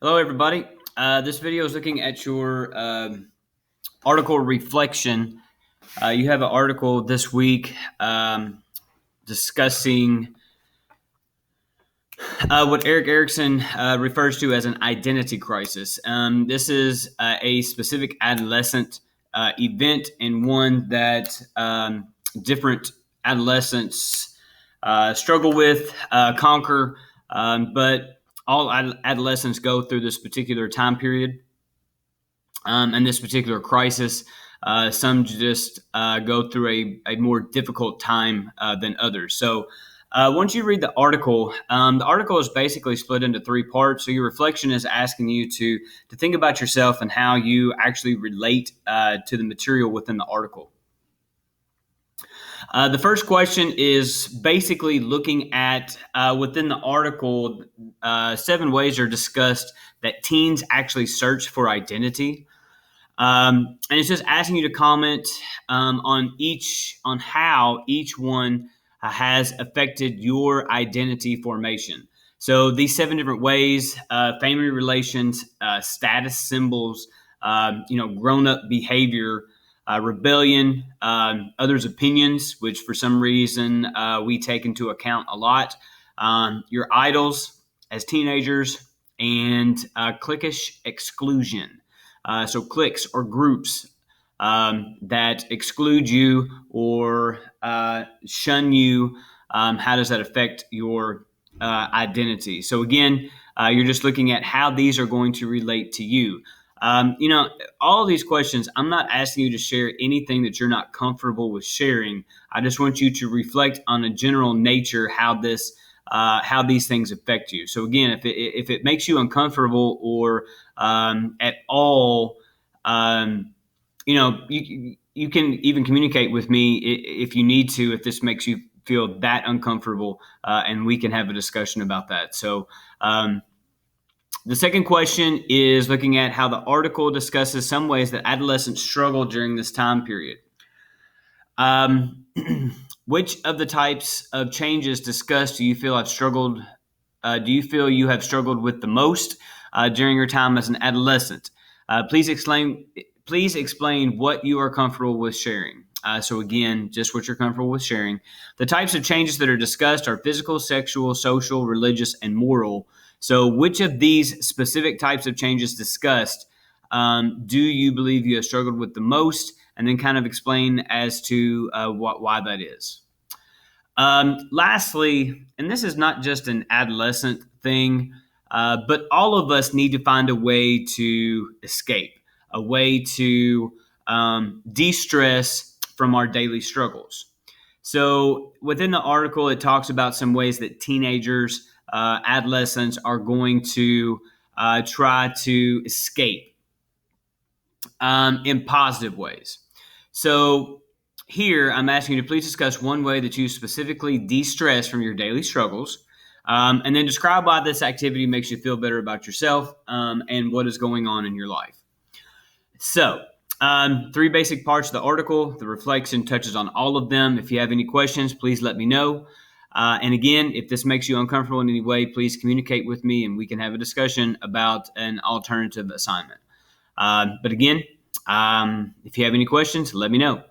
Hello, everybody. This video is looking at your article reflection. You have an article this week discussing what Eric Erickson refers to as an identity crisis. This is a specific adolescent event and one that different adolescents struggle with, conquer, but all adolescents go through this particular time period and this particular crisis. Some just go through a more difficult time than others. So once you read the article is basically split into three parts. So your reflection is asking you to think about yourself and how you actually relate to the material within the article. The first question is basically looking at within the article, 7 ways are discussed that teens actually search for identity. And it's just asking you to comment on how each one has affected your identity formation. So these 7 different ways: family relations, status symbols, grown-up behavior, rebellion, others' opinions, which for some reason we take into account a lot, your idols as teenagers, and cliquish exclusion. So cliques or groups that exclude you or shun you. How does that affect your identity? So again, you're just looking at how these are going to relate to you. All of these questions, I'm not asking you to share anything that you're not comfortable with sharing. I just want you to reflect on a general nature, how these things affect you. So again, if it makes you uncomfortable or at all, you can even communicate with me if you need to, if this makes you feel that uncomfortable, and we can have a discussion about that. So the second question is looking at how the article discusses some ways that adolescents struggle during this time period. Which of the types of changes discussed do you feel you have struggled with the most during your time as an adolescent? Please explain what you are comfortable with sharing. So again, just what you're comfortable with sharing. The types of changes that are discussed are physical, sexual, social, religious, and moral. So which of these specific types of changes discussed do you believe you have struggled with the most? And then kind of explain as to why that is. Lastly, and this is not just an adolescent thing, but all of us need to find a way to escape, a way to de-stress from our daily struggles. So within the article, it talks about some ways that teenagers, adolescents are going to try to escape in positive ways. So here, I'm asking you to please discuss one way that you specifically de-stress from your daily struggles, and then describe why this activity makes you feel better about yourself and what is going on in your life. So, 3 basic parts of the article. The reflection touches on all of them. If you have any questions, please let me know. And again, if this makes you uncomfortable in any way, please communicate with me and we can have a discussion about an alternative assignment. But again, if you have any questions, let me know.